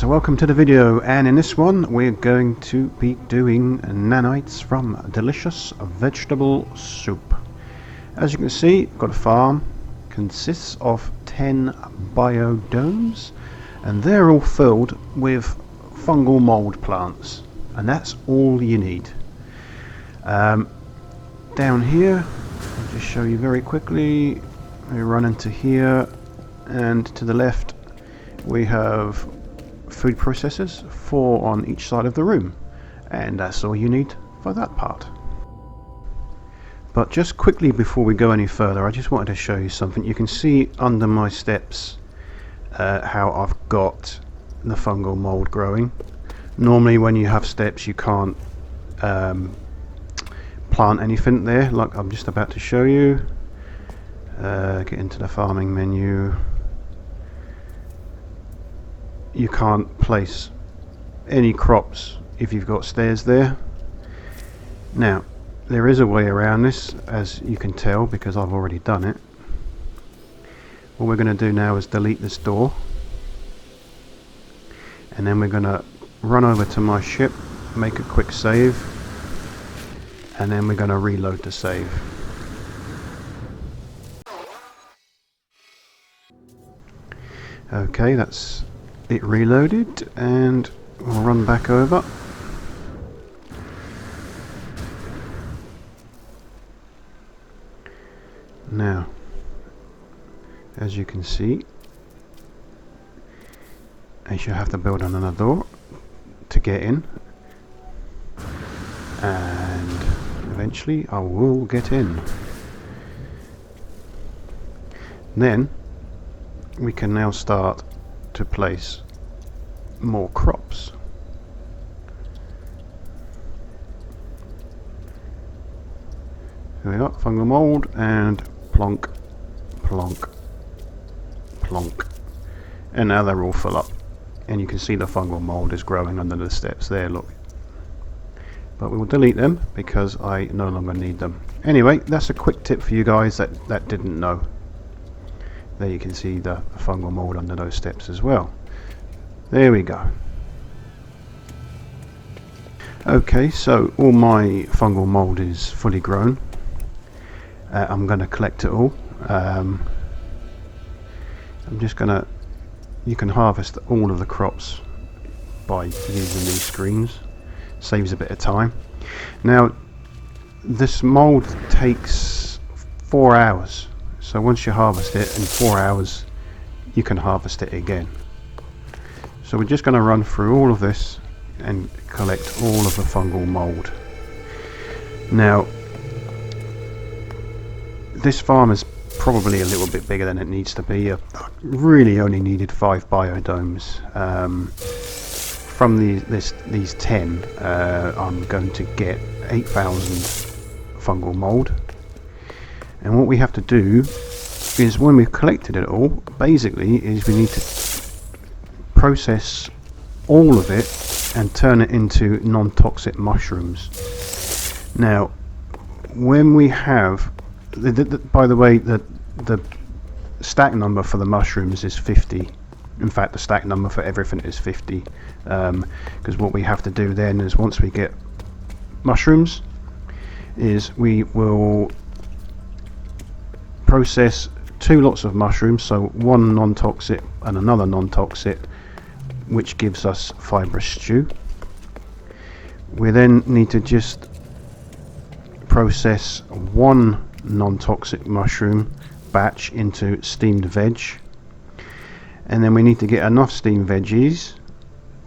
So welcome to the video, and in this one we're going to be doing nanites from delicious vegetable soup. As you can see, I've got a farm, consists of 10 biodomes, and they're all filled with fungal mould plants, and that's all you need. Down here, I'll just show you very quickly. We run into here, and to the left we have food processors, 4 on each side of the room, and that's all you need for that part. But just quickly before we go any further, I just wanted to show you something. You can see under my steps how I've got the fungal mould growing. Normally when you have steps you can't plant anything there, like I'm just about to show you. Get into the farming menu. You can't place any crops if you've got stairs there. Now there is a way around this, as you can tell, because I've already done it. What we're going to do now is delete this door, and then we're going to run over to my ship, make a quick save, and then we're going to reload the save. Okay, that's it reloaded, and we'll run back over. Now, as you can see, I shall have to build another door to get in, and eventually I will get in. Then we can now start to place more crops. Here we got fungal mould, and plonk, plonk, plonk, and now they're all full up, and you can see the fungal mould is growing under the steps there, look. But we will delete them because I no longer need them. Anyway, that's a quick tip for you guys that didn't know. There you can see the fungal mould under those steps as well. There we go. Okay, so all my fungal mould is fully grown. I'm going to collect it all. I'm just going to, you can harvest all of the crops by using these screens. Saves a bit of time. Now this mould takes 4 hours. So once you harvest it, in 4 hours you can harvest it again. So we're just going to run through all of this and collect all of the fungal mould. Now this farm is probably a little bit bigger than it needs to be. I really only needed 5 biodomes. From these 10, I'm going to get 8,000 fungal mould. And what we have to do is, when we've collected it all, basically is we need to process all of it and turn it into non-toxic mushrooms. Now when we have by the way, the stack number for the mushrooms is 50. In fact, the stack number for everything is 50, because what we have to do then is, once we get mushrooms, is we will process 2 lots of mushrooms, so one non-toxic and another non-toxic, which gives us fibrous stew. We then need to just process 1 non-toxic mushroom batch into steamed veg, and then we need to get enough steamed veggies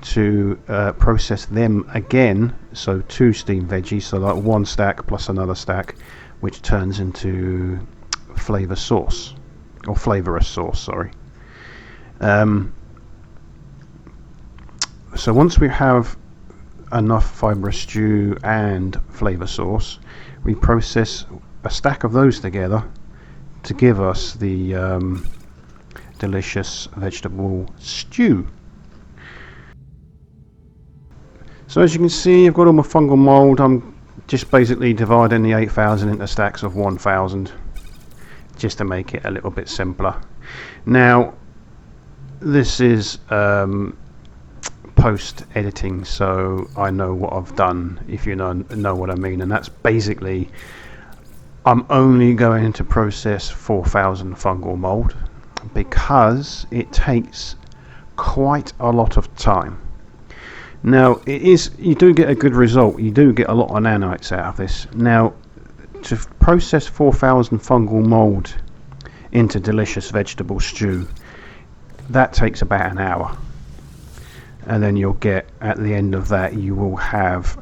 to process them again, so 2 steamed veggies, so like 1 stack plus another stack, which turns into flavor sauce, or flavorous sauce, sorry. So once we have enough fibrous stew and flavor sauce, we process a stack of those together to give us the delicious vegetable stew. So as you can see, I've got all my fungal mould. I'm just basically dividing the 8,000 into stacks of 1,000, just to make it a little bit simpler. Now this is post editing, so I know what I've done, if you know what I mean. And that's basically, I'm only going to process 4,000 fungal mold because it takes quite a lot of time. Now, you do get a good result. You do get a lot of nanites out of this. Now, to process 4,000 fungal mold into delicious vegetable stew, that takes about an hour. And then you'll get, at the end of that, you will have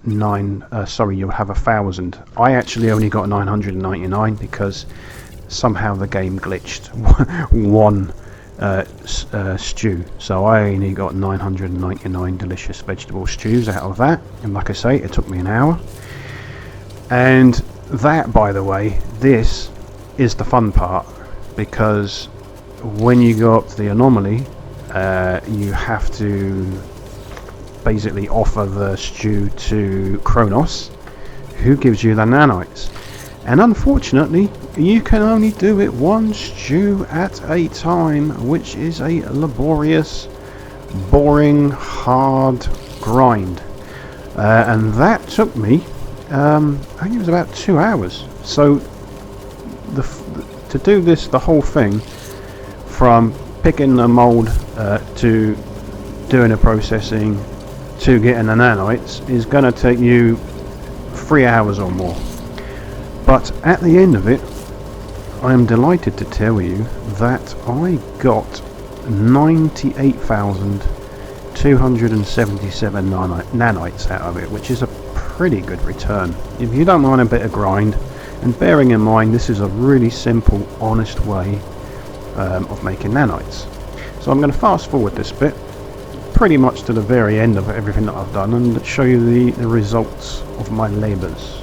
you'll have 1,000. I actually only got 999 because somehow the game glitched one stew, so I only got 999 delicious vegetable stews out of that. And like I say, it took me an hour. And that, by the way, this is the fun part, because when you go up to the Anomaly, you have to basically offer the stew to Cronus, who gives you the nanites. And unfortunately, you can only do it one stew at a time, which is a laborious, boring, hard grind. And that took me, I think it was about 2 hours. So to do this, the whole thing, from picking the mold to doing the processing to getting the nanites, is going to take you 3 hours or more. But at the end of it, I am delighted to tell you that I got 98,277 nanites out of it, which is a pretty good return if you don't mind a bit of grind. And bearing in mind, this is a really simple, honest way of making nanites. So I'm going to fast forward this bit pretty much to the very end of everything that I've done and show you the results of my labours.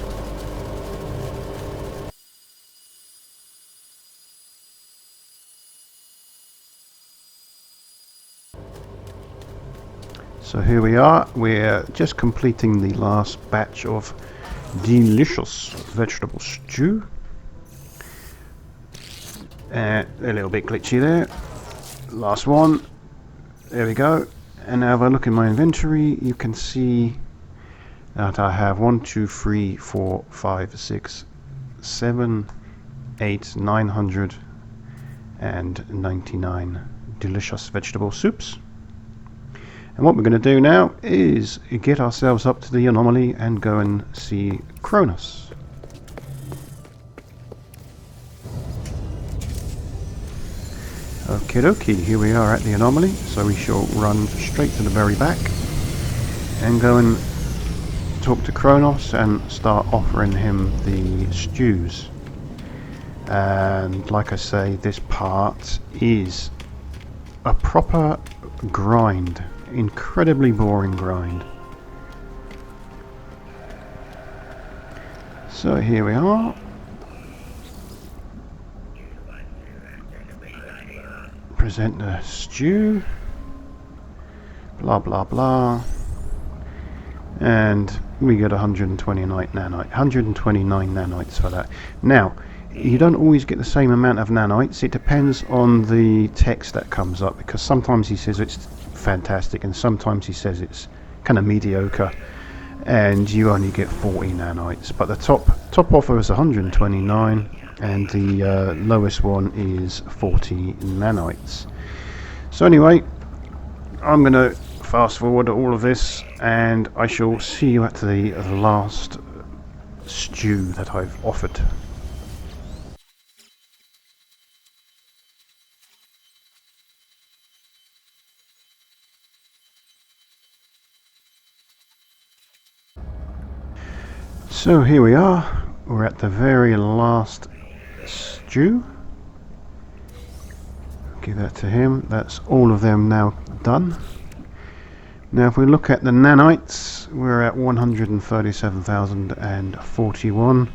So here we are, we're just completing the last batch of delicious vegetable stew. A little bit glitchy there. Last one. There we go. And now if I look in my inventory, you can see that I have 1, 2, 3, 4, 5, 6, 7, 8, 999 delicious vegetable soups. And what we're going to do now is get ourselves up to the Anomaly and go and see Cronus. Okie dokie, here we are at the Anomaly, so we shall run straight to the very back and go and talk to Cronus and start offering him the stews. And like I say, this part is a proper grind, incredibly boring grind. So here we are. Present the stew, blah blah blah, and we get 129 nanites for that. Now, you don't always get the same amount of nanites. It depends on the text that comes up, because sometimes he says it's fantastic and sometimes he says it's kind of mediocre, and you only get 40 nanites. But the top offer is 129. And the lowest one is 40 nanites. So anyway, I'm going to fast forward all of this, and I shall see you at the last stew that I've offered. So here we are, we're at the very last stew. Give that to him. That's all of them now done. Now if we look at the nanites, we're at 137,041.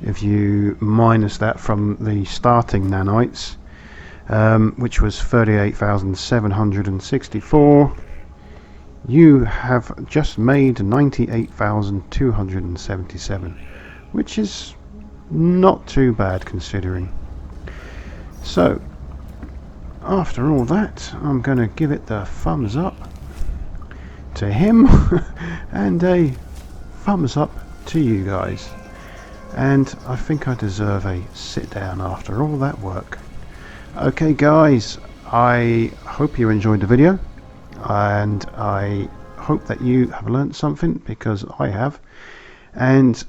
If you minus that from the starting nanites, which was 38,764, you have just made 98,277, which is not too bad considering. So after all that, I'm going to give it the thumbs up to him and a thumbs up to you guys. And I think I deserve a sit down after all that work. Okay guys, I hope you enjoyed the video, and I hope that you have learned something, because I have. And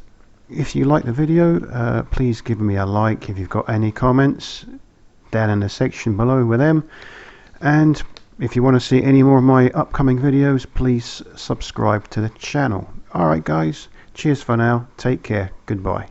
if you like the video, please give me a like. If you've got any comments, down in the section below with them. And if you want to see any more of my upcoming videos, please subscribe to the channel. Alright guys, cheers for now, take care, goodbye.